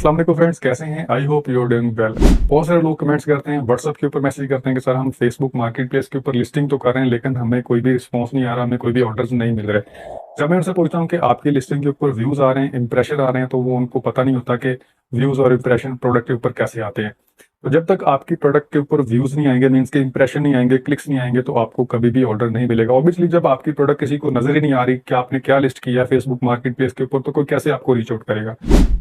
अस्सलाम वालेकुम फ्रेंड्स, कैसे हैं? I hope you are doing well. बहुत सारे लोग कमेंट्स करते हैं, व्हाट्सएप के ऊपर मैसेज करते हैं कि सर हम फेसबुक मार्केट प्लेस के ऊपर लिस्टिंग तो कर रहे हैं लेकिन हमें कोई भी रिस्पॉन्स नहीं आ रहा, हमें कोई भी ऑर्डर्स नहीं मिल रहे। जब मैं उनसे पूछता हूँ कि आपकी लिस्टिंग के ऊपर व्यूज आ रहे हैं, इंप्रेशन आ रहे हैं, तो वो उनको पता नहीं होता कि व्यूज और इंप्रेशन प्रोडक्ट के ऊपर कैसे आते हैं। तो जब तक आपकी प्रोडक्ट के ऊपर व्यूज नहीं आएंगे, मीन्स के इंप्रेशन नहीं आएंगे, क्लिक्स नहीं आएंगे, तो आपको कभी भी ऑर्डर नहीं मिलेगा। ऑब्वियसली जब आपकी प्रोडक्ट किसी को नजर ही नहीं आ रही कि आपने क्या लिस्ट किया फेसबुक मार्केट प्लेस के ऊपर, तो कोई कैसे आपको रीच आउट करेगा।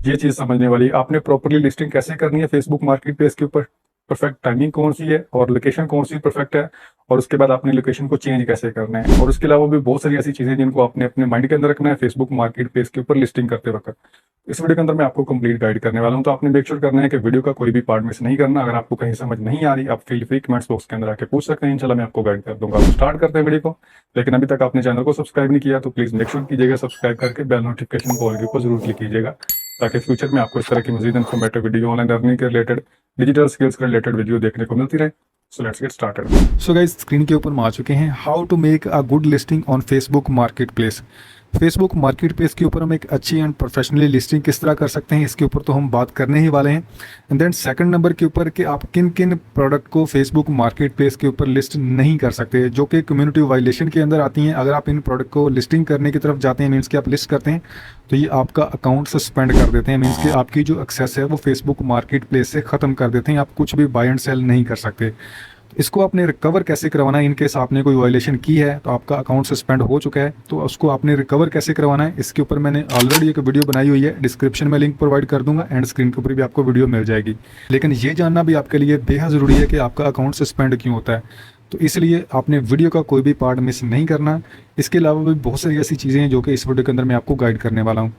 ये चीज समझने वाली है। आपने प्रॉपरली लिस्टिंग कैसे करनी है फेसबुक मार्केट प्लेस के ऊपर, परफेक्ट टाइमिंग कौन सी है और लोकेशन कौन सी परफेक्ट है, और उसके बाद आपने लोकेशन को चेंज कैसे करना है। और उसके अलावा भी बहुत सारी ऐसी चीजें जिनको आपने अपने माइंड के अंदर रखना है फेसबुक मार्केट प्लेस के ऊपर लिस्टिंग करते वक्त। इस वीडियो के अंदर मैं आपको कंप्लीट गाइड करने वाला हूं, तो आपने मेक श्योर करना है कि वीडियो का कोई भी पार्ट मिस नहीं करना। अगर आपको कहीं समझ नहीं आ रही, आप फील फ्री कमेंट्स बॉक्स के अंदर आके पूछ सकते हैं, इंशाल्लाह मैं आपको गाइड कर दूंगा। तो स्टार्ट करते हैं वीडियो को। लेकिन अभी तक आपने चैनल को सब्सक्राइब नहीं किया तो प्लीज मेक श्योर कीजिएगा सब्सक्राइब करके बेल नोटिफिकेशन को ऑल के ऊपर जरूर क्लिक कीजिएगा, ताकि फ्यूचर में आपको इस तरह की मजीद इन्फॉर्मेटिव वीडियो, ऑनलाइन अर्निंग के रिलेटेड, डिजिटल स्किल्स के रिलेटेड वीडियो देखने को मिलती रहे। So let's get started. So guys, screen के ऊपर हम आ चुके हैं how to make a good listing on Facebook market place. Facebook market place के ऊपर हम एक अच्छी एंड प्रोफेशनली लिस्टिंग किस तरह कर सकते हैं, इसके ऊपर तो हम बात करने ही वाले हैं। एंड देन सेकंड नंबर के ऊपर कि आप किन किन प्रोडक्ट को फेसबुक मार्केट प्लेस के ऊपर लिस्ट नहीं कर सकते, जो कि कम्युनिटी वायलेशन के अंदर आती हैं। अगर आप इन प्रोडक्ट को लिस्टिंग करने की तरफ जाते हैं, मीन्स कि आप लिस्ट करते हैं, तो ये आपका अकाउंट सस्पेंड कर देते हैं। मीन्स कि आपकी जो एक्सेस है वो फेसबुक मार्केट प्लेस से ख़त्म कर देते हैं। आप कुछ भी बाय एंड सेल नहीं कर सकते। इसको आपने रिकवर कैसे करवाना है, इन केस आपने कोई वायलेशन की है तो आपका अकाउंट सस्पेंड हो चुका है, तो उसको आपने रिकवर कैसे करवाना है, इसके ऊपर मैंने ऑलरेडी एक वीडियो बनाई हुई है। डिस्क्रिप्शन में लिंक प्रोवाइड कर दूंगा एंड स्क्रीन के ऊपर भी आपको वीडियो मिल जाएगी। लेकिन ये जानना भी आपके लिए बेहद ज़रूरी है कि आपका अकाउंट सस्पेंड क्यों होता है, तो इसलिए आपने वीडियो का कोई भी पार्ट मिस नहीं करना। इसके अलावा भी बहुत सारी ऐसी चीज़ें हैं जो कि इस वीडियो के अंदर मैं आपको गाइड करने वाला हूँ।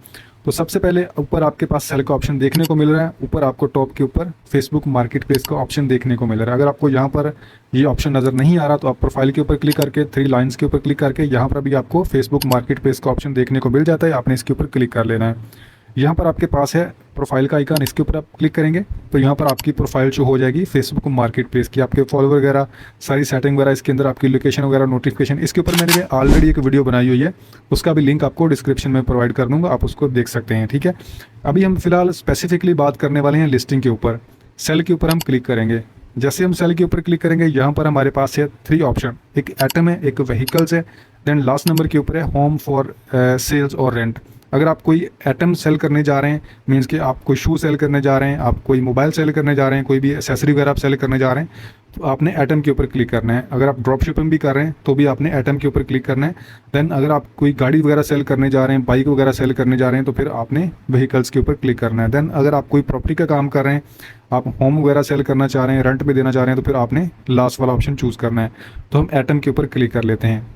तो सबसे पहले ऊपर आपके पास सेल का ऑप्शन देखने को मिल रहा है, ऊपर आपको टॉप के ऊपर फेसबुक मार्केट प्लेस का ऑप्शन देखने को मिल रहा है। अगर आपको यहाँ पर ये ऑप्शन नज़र नहीं आ रहा तो आप प्रोफाइल के ऊपर क्लिक करके थ्री लाइंस के ऊपर क्लिक करके यहाँ पर भी आपको फेसबुक मार्केट प्लेस का ऑप्शन देखने को मिल जाता है। आपने इसके ऊपर क्लिक कर लेना है। यहाँ पर आपके पास है प्रोफाइल का आइकन, इसके ऊपर आप क्लिक करेंगे तो यहाँ पर आपकी प्रोफाइल शो हो जाएगी फेसबुक मार्केट प्लेस की। आपके फॉलोवर वगैरह, सारी सेटिंग वगैरह, इसके अंदर आपकी लोकेशन वगैरह, नोटिफिकेशन, इसके ऊपर मैंने ऑलरेडी एक वीडियो बनाई हुई है, उसका भी लिंक आपको डिस्क्रिप्शन में प्रोवाइड कर दूँगा, आप उसको देख सकते हैं। ठीक है, अभी हम फिलहाल स्पेसिफिकली बात करने वाले हैं लिस्टिंग के ऊपर। सेल के ऊपर हम क्लिक करेंगे। जैसे हम सेल के ऊपर क्लिक करेंगे, यहाँ पर हमारे पास है थ्री ऑप्शन, एक एटम है, एक व्हीकल्स है, देन लास्ट नंबर के ऊपर है होम फॉर सेल्स और रेंट। अगर आप कोई आइटम सेल करने जा रहे हैं, मीन्स कि आप कोई शू सेल करने जा रहे हैं, आप कोई मोबाइल सेल करने जा रहे हैं, कोई भी एसेसरी वगैरह आप सेल करने जा रहे हैं, तो आपने आइटम के ऊपर क्लिक करना है। अगर आप ड्रॉप शिपिंग भी कर रहे हैं तो भी आपने आइटम के ऊपर क्लिक करना है। देन अगर आप कोई गाड़ी वगैरह सेल करने जा रहे हैं, बाइक वगैरह सेल करने जा रहे हैं, तो फिर आपने व्हीकल्स के ऊपर क्लिक करना है। देन अगर आप कोई प्रॉपर्टी का काम कर रहे हैं, आप होम वगैरह सेल करना चाह रहे हैं, रेंट पे देना चाह रहे हैं, तो फिर आपने लास्ट वाला ऑप्शन चूज़ करना है। तो हम आइटम के ऊपर क्लिक कर लेते हैं।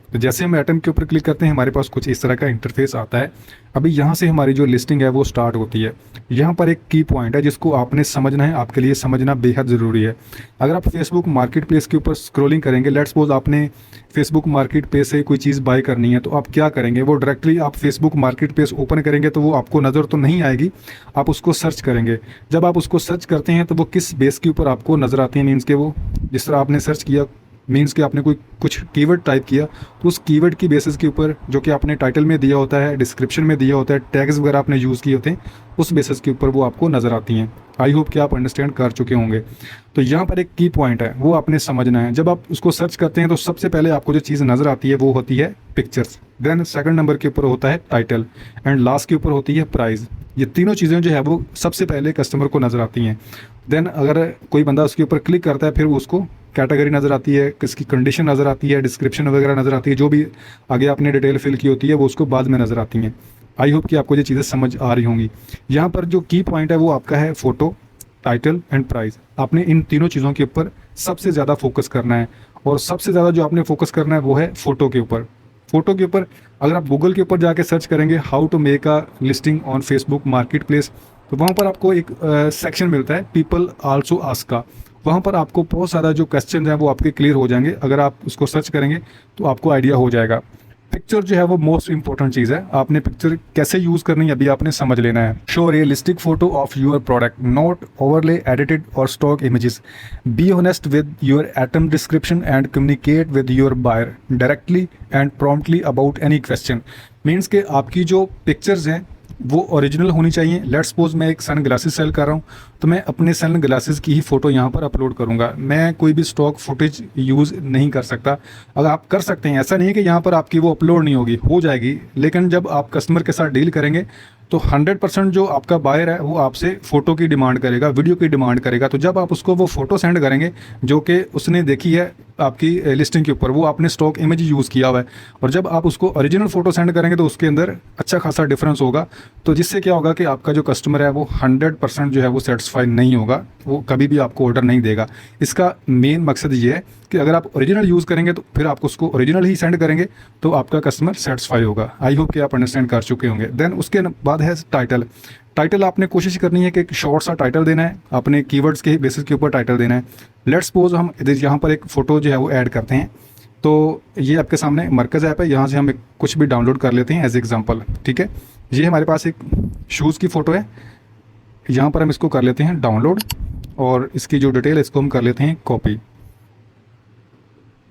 तो जैसे हम आइटम के ऊपर क्लिक करते हैं, हमारे पास कुछ इस तरह का इंटरफेस आता है। अभी यहाँ से हमारी जो लिस्टिंग है वो स्टार्ट होती है। यहाँ पर एक की पॉइंट है जिसको आपने समझना है, आपके लिए समझना बेहद ज़रूरी है। अगर आप फेसबुक मार्केट प्लेस के ऊपर स्क्रॉलिंग करेंगे, लेट्स सपोज आपने फेसबुक मार्केट प्लेस से कोई चीज़ बाय करनी है, तो आप क्या करेंगे, वो डायरेक्टली आप फेसबुक मार्केट प्लेस ओपन करेंगे तो वो आपको नज़र तो नहीं आएगी, आप उसको सर्च करेंगे। जब आप उसको सर्च करते हैं तो वो किस बेस के ऊपर आपको नज़र आती है, मीन्स के वो जिस तरह आपने सर्च किया, मीन्स कि आपने कोई कुछ कीवर्ड टाइप किया, तो उस कीवर्ड की बेसिस के ऊपर, जो कि आपने टाइटल में दिया होता है, डिस्क्रिप्शन में दिया होता है, टैग्स वगैरह आपने यूज़ किए होते हैं, उस बेसिस के ऊपर वो आपको नज़र आती हैं। आई होप कि आप अंडरस्टैंड कर चुके होंगे। तो यहाँ पर एक की पॉइंट है, वो आपने समझना है। जब आप उसको सर्च करते हैं तो सबसे पहले आपको जो चीज़ नज़र आती है वो होती है पिक्चर्स, देन सेकंड नंबर के ऊपर होता है टाइटल, एंड लास्ट के ऊपर होती है प्राइस। ये तीनों चीज़ें जो है वो सबसे पहले कस्टमर को नज़र आती हैं। देन अगर कोई बंदा उसके ऊपर क्लिक करता है, फिर उसको कैटेगरी नज़र आती है, किसकी कंडीशन नज़र आती है, डिस्क्रिप्शन वगैरह नज़र आती है, जो भी आगे आपने डिटेल फिल की होती है वो उसको बाद में नज़र आती हैं। आई होप कि आपको ये चीज़ें समझ आ रही होंगी। यहाँ पर जो की पॉइंट है वो आपका है फ़ोटो, टाइटल एंड प्राइस। आपने इन तीनों चीज़ों के ऊपर सबसे ज़्यादा फोकस करना है, और सबसे ज़्यादा जो आपने फोकस करना है वो है फ़ोटो के ऊपर। फ़ोटो के ऊपर अगर आप गूगल के ऊपर जाके सर्च करेंगे how to make a listing on Facebook market place, तो वहाँ पर आपको एक सेक्शन मिलता है पीपल आल्सो आस्क का। वहाँ पर आपको बहुत सारा जो क्वेश्चन हैं वो आपके क्लियर हो जाएंगे। अगर आप उसको सर्च करेंगे तो आपको आइडिया हो जाएगा। पिक्चर जो है वो मोस्ट इंपॉर्टेंट चीज़ है। आपने पिक्चर कैसे यूज़ करनी है अभी आपने समझ लेना है। Show realistic photo of your product, not overly edited और stock images. Be honest with your item description and communicate with your buyer directly and promptly about any question. Means के आपकी जो पिक्चर्स हैं वो ओरिजिनल होनी चाहिए। Let's suppose मैं एक सन ग्लासेस सेल कर रहा हूँ, तो मैं अपने सन ग्लासेस की ही फ़ोटो यहाँ पर अपलोड करूँगा। मैं कोई भी स्टॉक फुटेज यूज़ नहीं कर सकता। अगर आप कर सकते हैं, ऐसा नहीं है कि यहाँ पर आपकी वो अपलोड नहीं होगी, हो जाएगी, लेकिन जब आप कस्टमर के साथ डील करेंगे तो 100% जो आपका बायर है वो आपसे फ़ोटो की डिमांड करेगा, वीडियो की डिमांड करेगा। तो जब आप उसको वो फ़ोटो सेंड करेंगे जो कि उसने देखी है आपकी लिस्टिंग के ऊपर, वो आपने स्टॉक इमेज यूज़ किया हुआ है, और जब आप उसको ओरिजिनल फ़ोटो सेंड करेंगे तो उसके अंदर अच्छा खासा डिफरेंस होगा। तो जिससे क्या होगा कि आपका जो कस्टमर है वो 100% जो है वो सेटिस्फाई नहीं होगा, वो कभी भी आपको ऑर्डर नहीं देगा। इसका मेन मकसद ये है कि अगर आप ओरिजिनल यूज़ करेंगे तो फिर आप उसको ओरिजिनल ही सेंड करेंगे तो आपका कस्टमर सेटिस्फाई होगा। आई होप कि आप अंडरस्टैंड कर चुके होंगे। देन उसके बाद है टाइटल। टाइटल आपने कोशिश करनी है कि एक शॉर्ट सा टाइटल देना है, अपने कीवर्ड्स के बेसिस के ऊपर टाइटल देना है। लेट्स सपोज हम यहाँ पर एक फ़ोटो जो है वो ऐड करते हैं। तो ये आपके सामने मरकज़ ऐप है, यहाँ से हम कुछ भी डाउनलोड कर लेते हैं एज एग्जांपल। ठीक है, ये हमारे पास एक शूज़ की फ़ोटो है, यहाँ पर हम इसको कर लेते हैं डाउनलोड, और इसकी जो डिटेल है इसको हम कर लेते हैं कॉपी।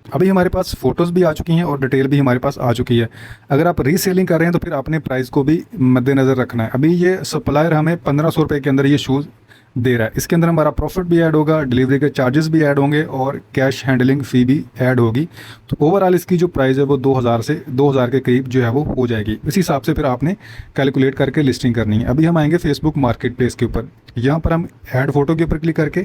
अभी हमारे पास फ़ोटोज़ भी आ चुकी हैं और डिटेल भी हमारे पास आ चुकी है। अगर आप रीसेलिंग कर रहे हैं तो फिर आपने प्राइस को भी मद्देनज़र रखना है। अभी ये सप्लायर हमें 1500 रुपये के अंदर ये शूज़ दे रहा है। इसके अंदर हमारा प्रॉफिट भी ऐड होगा, डिलीवरी के चार्जेस भी ऐड होंगे और कैश हैंडलिंग फ़ी भी ऐड होगी। तो ओवरऑल इसकी जो प्राइस है वो 2000 से 2000 के करीब जो है वो हो जाएगी। इस हिसाब से फिर आपने कैलकुलेट करके लिस्टिंग करनी है। अभी हम आएंगे फेसबुक मार्केट प्लेस के ऊपर। यहाँ पर हम ऐड फ़ोटो के ऊपर क्लिक करके,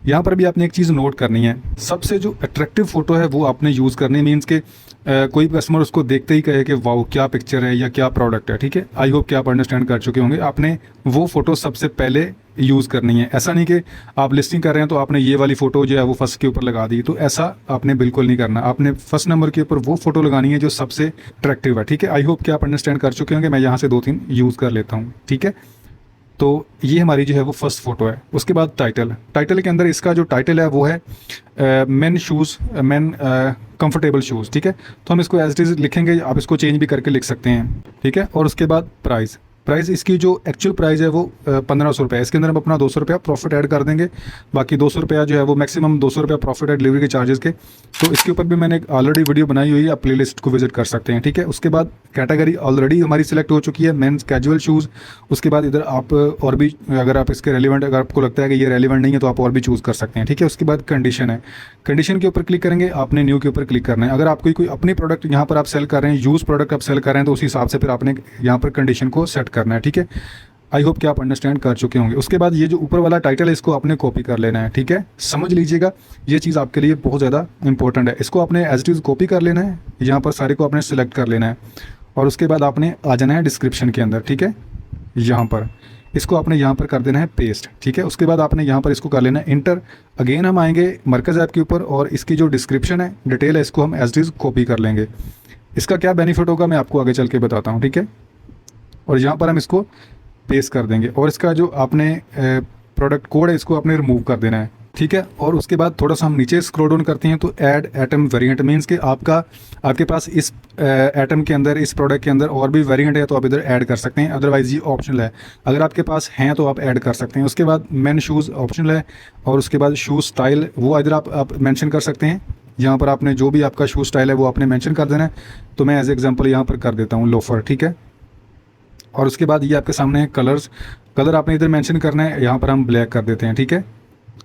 यहाँ पर भी आपने एक चीज़ नोट करनी है, सबसे जो अट्रैक्टिव फ़ोटो है वो आपने यूज़ करनी है। मीन्स के कोई कस्टमर उसको देखते ही कहे कि वाओ क्या पिक्चर है या क्या प्रोडक्ट है। ठीक है, आई होप कि आप अंडरस्टैंड कर चुके होंगे। आपने वो फ़ोटो सबसे पहले यूज़ करनी है। ऐसा नहीं कि आप लिस्टिंग कर रहे हैं तो आपने ये वाली फ़ोटो जो है वो फर्स्ट के ऊपर लगा दी, तो ऐसा आपने बिल्कुल नहीं करना। आपने फर्स्ट नंबर के ऊपर वो फ़ोटो लगानी है जो सबसे अट्रैक्टिव है। ठीक है, आई होप कि आप अंडरस्टैंड कर चुके होंगे। मैं यहाँ से 2-3 यूज़ कर लेता हूँ। ठीक है, तो ये हमारी जो है वो फर्स्ट फ़ोटो है। उसके बाद टाइटल। टाइटल के अंदर इसका जो टाइटल है वो है main shoes, main comfortable shoes. ठीक है, तो हम इसको एज इट इज़ लिखेंगे, आप इसको चेंज भी करके लिख सकते हैं। ठीक है, और उसके बाद प्राइस। प्राइस इसकी जो एक्चुअल प्राइस है वो 1500 रुपये है। इसके अंदर हम अपना 200 रुपया प्रॉफिट ऐड कर देंगे। बाकी 200 रुपया जो है वो मैक्सिमम 200 रुपया प्रॉफिट है डिलीवरी के चार्जेस के। तो इसके ऊपर भी मैंने एक ऑलरेडी वीडियो बनाई हुई है, आप प्लेलिस्ट को विजिट कर सकते हैं। ठीक है, उसके बाद कैटेगरी ऑलरेडी हमारी सिलेक्ट हो चुकी है, मेंस कैजुअल शूज़। उसके बाद इधर आप और भी, अगर आप इसके रेलिवेंट, अगर आपको लगता है कि ये रेलिवेंट नहीं है तो आप और भी चूज़ कर सकते हैं। ठीक है, उसके बाद कंडीशन है। कंडीशन के ऊपर क्लिक करेंगे, आपने न्यू के ऊपर क्लिक करना है। अगर आप कोई अपनी प्रोडक्ट यहाँ पर आप सेल कर रहे हैं, यूज़ प्रोडक्ट आप सेल कर रहे हैं, तो उस हिसाब से फिर आपने यहाँ पर कंडीशन को सेट करना है। ठीक है, आई होप कि आप अंडरस्टैंड कर चुके होंगे। उसके बाद ये जो ऊपर वाला टाइटल है इसको आपने कॉपी कर लेना है। ठीक है, समझ लीजिएगा, ये चीज़ आपके लिए बहुत ज़्यादा इंपॉर्टेंट है। इसको आपने एज इट इज़ कॉपी कर लेना है, यहाँ पर सारे को आपने सेलेक्ट कर लेना है, और उसके बाद आपने आ जाना है डिस्क्रिप्शन के अंदर। ठीक है, यहाँ पर इसको आपने यहाँ पर कर देना है पेस्ट। ठीक है, उसके बाद आपने यहाँ पर इसको कर लेना है इंटर। अगेन हम आएंगे मरकज़ ऐप के ऊपर, और इसकी जो डिस्क्रिप्शन है, डिटेल है, इसको हम एज इट इज़ कॉपी कर लेंगे। इसका क्या बेनिफिट होगा मैं आपको आगे चल के बताता हूँ। ठीक है, और यहाँ पर हम इसको पेस्ट कर देंगे, और इसका जो आपने प्रोडक्ट कोड है इसको आपने रिमूव कर देना है। ठीक है, और उसके बाद थोड़ा सा हम नीचे स्क्रॉल डाउन करते हैं तो ऐड एटम वेरिएंट, मीन्स कि आपके पास इस एटम के अंदर, इस प्रोडक्ट के अंदर और भी वेरिएंट है तो आप इधर ऐड कर सकते हैं। अदरवाइज ये ऑप्शनल है, अगर आपके पास हैं तो आप ऐड कर सकते हैं। उसके बाद मेन शूज़ ऑप्शनल है, और उसके बाद शूज़ स्टाइल वो इधर आप मेंशन कर सकते हैं। यहाँ पर आपने जो भी आपका शूज़ स्टाइल है वो आपने मेंशन कर देना है। तो मैं एज एग्जांपल यहाँ पर कर देता हूँ लोफर। ठीक है, और उसके बाद ये आपके सामने है कलर्स। कलर आपने इधर मेंशन करना है, यहाँ पर हम ब्लैक कर देते हैं। ठीक है,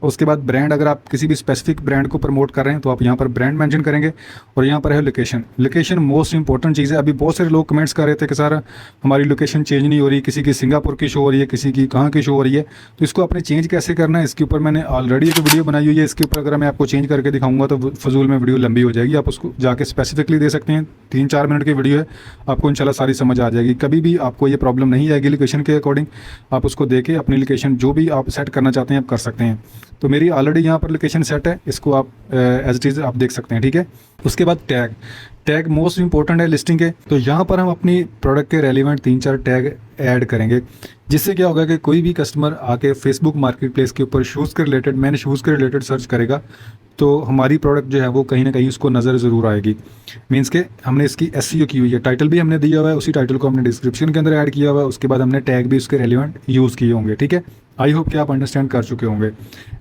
उसके बाद ब्रांड, अगर आप किसी भी स्पेसिफिक ब्रांड को प्रमोट कर रहे हैं तो आप यहाँ पर ब्रांड मेंशन करेंगे। और यहाँ पर है लोकेशन। लोकेशन मोस्ट इंपॉर्टेंट चीज़ है। अभी बहुत सारे लोग कमेंट्स कर रहे थे कि सर हमारी लोकेशन चेंज नहीं हो रही, किसी की सिंगापुर की शो हो रही है, किसी की कहाँ की शो हो रही है, तो इसको आपने चेंज कैसे करना है, इसके ऊपर मैंने ऑलरेडी एक वीडियो बनाई हुई है। इसके ऊपर अगर मैं आपको चेंज करके दिखाऊंगा तो फजूल में वीडियो लंबी हो जाएगी। आप उसको जाके स्पेसिफिकली दे सकते हैं, 3-4 मिनट की वीडियो है, आपको इंशाल्लाह सारी समझ आ जाएगी। कभी भी आपको ये प्रॉब्लम नहीं आएगी लोकेशन के अकॉर्डिंग। आप उसको देके अपनी लोकेशन जो भी आप सेट करना चाहते हैं आप कर सकते हैं। तो मेरी ऑलरेडी यहाँ पर लोकेशन सेट है, इसको आप एज इट इज़ आप देख सकते हैं। ठीक है, उसके बाद टैग मोस्ट इंपॉर्टेंट है लिस्टिंग के। तो यहाँ पर हम अपनी प्रोडक्ट के रेलिवेंट 3-4 टैग ऐड करेंगे, जिससे क्या होगा कि कोई भी कस्टमर आके फेसबुक मार्केट प्लेस के ऊपर शूज़ के रिलेटेड, मैंने शूज़ के रिलेटेड सर्च करेगा तो हमारी प्रोडक्ट जो है वो कहीं ना कहीं उसको नज़र ज़रूर आएगी। मीन्स के हमने इसकी SEO की हुई है, टाइटल भी हमने दिया हुआ है, उसी टाइटल को हमने डिस्क्रिप्शन के अंदर ऐड किया हुआ है। उसके बाद हमने टैग भी उसके रेलिवेंट यूज़ किए होंगे। ठीक है, आई होप कि आप अंडरस्टैंड कर चुके होंगे।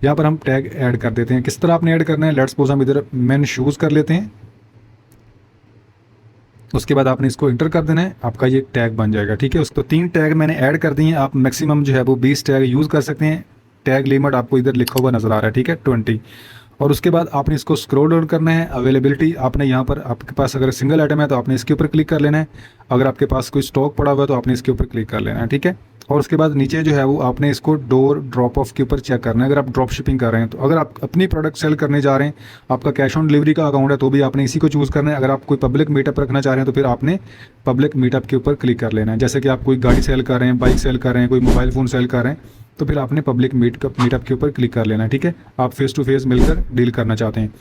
यहाँ पर हम टैग ऐड कर देते हैं। किस तरह आपने ऐड करना है, लेट्स सपोज हम इधर मेन शूज़ कर लेते हैं। उसके बाद आपने इसको इंटर कर देना है, आपका ये टैग बन जाएगा। ठीक है, उसको 3 टैग मैंने ऐड कर दिए हैं। आप मैक्सिमम जो है वो 20 टैग यूज़ कर सकते हैं। टैग लिमिट आपको इधर लिखा हुआ नज़र आ रहा है, ठीक है, 20। और उसके बाद आपने इसको स्क्रॉल डाउन करना है। अवेलेबिलिटी आपने यहाँ पर, आपके पास अगर सिंगल आइटम है तो आपने इसके ऊपर क्लिक कर लेना है। अगर आपके पास कोई स्टॉक पड़ा हुआ है तो आपने इसके ऊपर क्लिक कर लेना है। ठीक है, और उसके बाद नीचे जो है वो आपने इसको डोर ड्रॉप ऑफ के ऊपर चेक करना है। अगर आप ड्रॉप शिपिंग कर रहे हैं तो, अगर आप अपनी प्रोडक्ट सेल करने जा रहे हैं, आपका कैश ऑन डिलीवरी का अकाउंट है, तो भी आपने इसी को चूज़ करना है। अगर आप कोई पब्लिक मीटअप रखना चाह रहे हैं तो फिर आपने पब्लिक मीटअप के ऊपर क्लिक कर लेना है। जैसे कि आप कोई गाड़ी सेल कर रहे हैं, बाइक सेल कर रहे हैं, कोई मोबाइल फ़ोन सेल कर रहे हैं, तो फिर आपने पब्लिक मीटअप के ऊपर क्लिक कर लेना है। ठीक है, आप फेस टू फेस मिलकर डील करना चाहते हैं।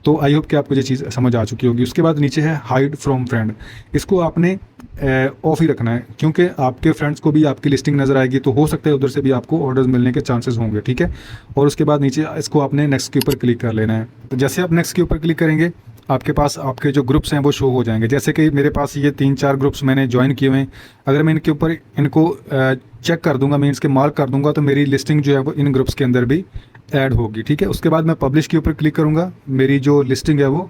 तो आई होप कि आपको ये चीज़ समझ आ चुकी होगी। उसके बाद नीचे है हाइड फ्रॉम फ्रेंड, इसको आपने ऑफ ही रखना है, क्योंकि आपके फ्रेंड्स को भी आपकी लिस्टिंग नज़र आएगी, तो हो सकता है उधर से भी आपको ऑर्डर्स मिलने के चांसेस होंगे। ठीक है, और उसके बाद नीचे इसको आपने नेक्स्ट के ऊपर क्लिक कर लेना है। तो जैसे आप नेक्स्ट के ऊपर क्लिक करेंगे, आपके पास आपके जो ग्रुप्स हैं वो शो हो जाएंगे। जैसे कि मेरे पास ये 3-4 ग्रुप्स मैंने ज्वाइन किए हुए हैं। अगर मैं इनके ऊपर इनको चेक कर दूंगा, मैं इसके मार्क कर दूंगा, तो मेरी लिस्टिंग जो है वो इन ग्रुप्स के अंदर भी ऐड होगी। ठीक है, उसके बाद मैं पब्लिश के ऊपर क्लिक करूंगा, मेरी जो लिस्टिंग है वो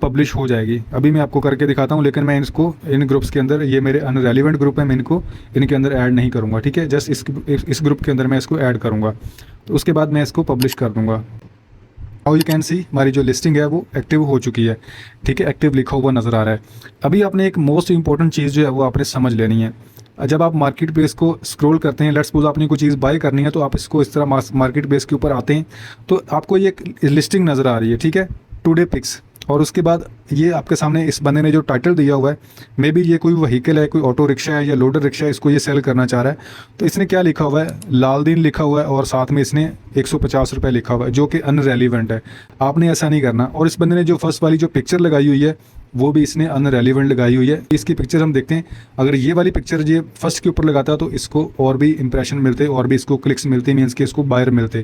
पब्लिश हो जाएगी। अभी मैं आपको करके दिखाता हूँ, लेकिन मैं इसको इन ग्रुप्स के अंदर, ये मेरे अनरेलिवेंट ग्रुप है, मैं इनको इनके अंदर ऐड नहीं करूँगा। ठीक है, जस्ट इस ग्रुप के अंदर मैं इसको ऐड करूँगा। तो उसके बाद मैं इसको पब्लिश कर दूँगा। और यू कैन सी हमारी जो लिस्टिंग है वो एक्टिव हो चुकी है। ठीक है, एक्टिव लिखा हुआ नज़र आ रहा है। अभी आपने एक मोस्ट इंपॉर्टेंट चीज़ जो है वो आपने समझ लेनी है। जब आप मार्केट प्लेस को स्क्रॉल करते हैं, लेट्स सपोज आपने कोई चीज़ बाय करनी है, तो आप इसको इस तरह मार्केट प्लेस के ऊपर आते हैं, तो आपको ये लिस्टिंग नज़र आ रही है। ठीक है, टुडे पिक्स, और उसके बाद ये आपके सामने इस बंदे ने जो टाइटल दिया हुआ है, मे बी ये कोई व्हीकल है, कोई ऑटो रिक्शा है या लोडर रिक्शा है, इसको ये सेल करना चाह रहा है। तो इसने क्या लिखा हुआ है, लालदीन लिखा हुआ है, और साथ में इसने 150 रुपये लिखा हुआ है, जो कि अनरेलिवेंट है। आपने ऐसा नहीं करना। और इस बंदे ने जो फर्स्ट वाली जो पिक्चर लगाई हुई है वो भी इसने अनरेलिवेंट लगाई हुई है। इसकी पिक्चर हम देखते हैं, अगर ये वाली पिक्चर ये फर्स्ट के ऊपर लगाता तो इसको और भी इंप्रेशन मिलते, और भी इसको क्लिक्स मिलते, मीन्स के इसको बायर मिलते।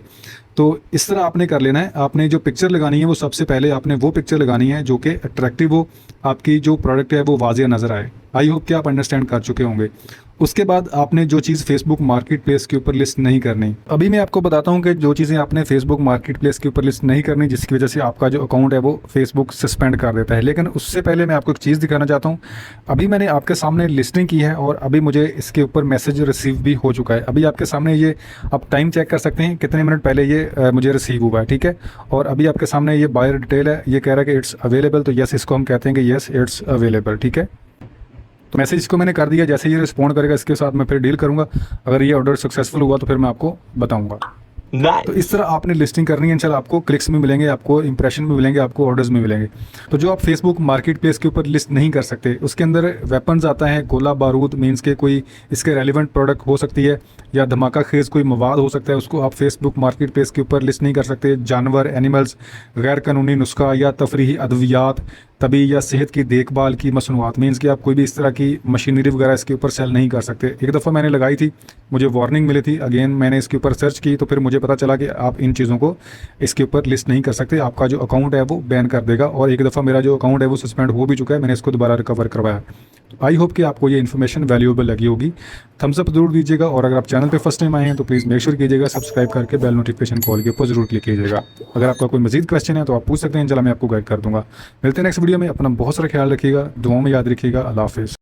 तो इस तरह आपने कर लेना है। आपने जो पिक्चर लगानी है वो सबसे पहले आपने वो पिक्चर लगानी है जो कि अट्रैक्टिव हो, आपकी जो प्रोडक्ट है वो वाज़ेह नज़र आए। आई होप कि आप अंडरस्टैंड कर चुके होंगे। उसके बाद आपने जो चीज़ फेसबुक मार्केट प्लेस के ऊपर लिस्ट नहीं करनी, अभी मैं आपको बताता हूँ कि जो चीज़ें आपने फेसबुक मार्केट प्लेस के ऊपर लिस्ट नहीं करनी, जिसकी वजह से आपका जो अकाउंट है वो फेसबुक सस्पेंड कर देता है। लेकिन उससे पहले मैं आपको एक चीज़ दिखाना चाहता हूँ। अभी मैंने आपके सामने लिस्टिंग की है और अभी मुझे इसके ऊपर मैसेज रिसीव भी हो चुका है। अभी आपके सामने ये आप टाइम चेक कर सकते हैं, कितने मिनट पहले ये मुझे रिसीव हुआ है। ठीक है, और अभी आपके सामने ये बायर डिटेल है, ये कह रहा है कि इट्स अवेलेबल, तो यस इसको हम कहते हैं कि यस इट्स अवेलेबल। ठीक है, तो मैसेज इसको मैंने कर दिया। जैसे ये रिस्पॉन्ड करेगा इसके साथ मैं फिर डील करूंगा। अगर ये ऑर्डर सक्सेसफुल हुआ तो फिर मैं आपको बताऊंगा। तो इस तरह आपने लिस्टिंग करनी है। इंशाल्लाह आपको क्लिक्स में मिलेंगे, आपको इंप्रेशन में मिलेंगे, आपको ऑर्डर्स में मिलेंगे। तो जो आप फेसबुक मार्केट प्लेस के ऊपर लिस्ट नहीं कर सकते, उसके अंदर वेपन्स आता है, गोला बारूद, मीन्स के कोई इसके रेलिवेंट प्रोडक्ट हो सकती है, या धमाका खेज कोई मवाद हो सकता है, उसको आप फेसबुक मार्केट प्लेस के ऊपर लिस्ट नहीं कर सकते। जानवर, एनिमल्स, गैर कानूनी नुस्खा या तफरीही अद्वियात, तभी या सेहत की देखभाल की मसनूआत, मीन्स कि आप कोई भी इस तरह की मशीनरी वगैरह इसके ऊपर सेल नहीं कर सकते। एक दफ़ा मैंने लगाई थी, मुझे वार्निंग मिली थी। अगेन मैंने इसके ऊपर सर्च की तो फिर मुझे पता चला कि आप इन चीज़ों को इसके ऊपर लिस्ट नहीं कर सकते, आपका जो अकाउंट है वो बैन कर देगा। और एक दफ़ा मेरा जो अकाउंट है वो सस्पेंड हो भी चुका है, मैंने इसको दोबारा रिकवर करवाया। आई होप कि आपको ये इन्फॉर्मेशन वैल्यूएबल लगी होगी। थम्स अप जरूर दीजिएगा, और अगर आप चैनल पे फर्स्ट टाइम आए हैं तो प्लीज़ मेक श्योर कीजिएगा सब्सक्राइब करके बेल नोटिफिकेशन कॉल के ऊपर जरूर क्लिक कीजिएगा। अगर आपका कोई मजीद क्वेश्चन है तो आप पूछ सकते हैं, चला मैं आपको गाइड कर दूंगा। मिलते हैं नेक्स्ट वीडियो में। अपना बहुत सारा ख्याल रखिएगा, दुआओं में याद रखिएगा। अल्लाह हाफिज़।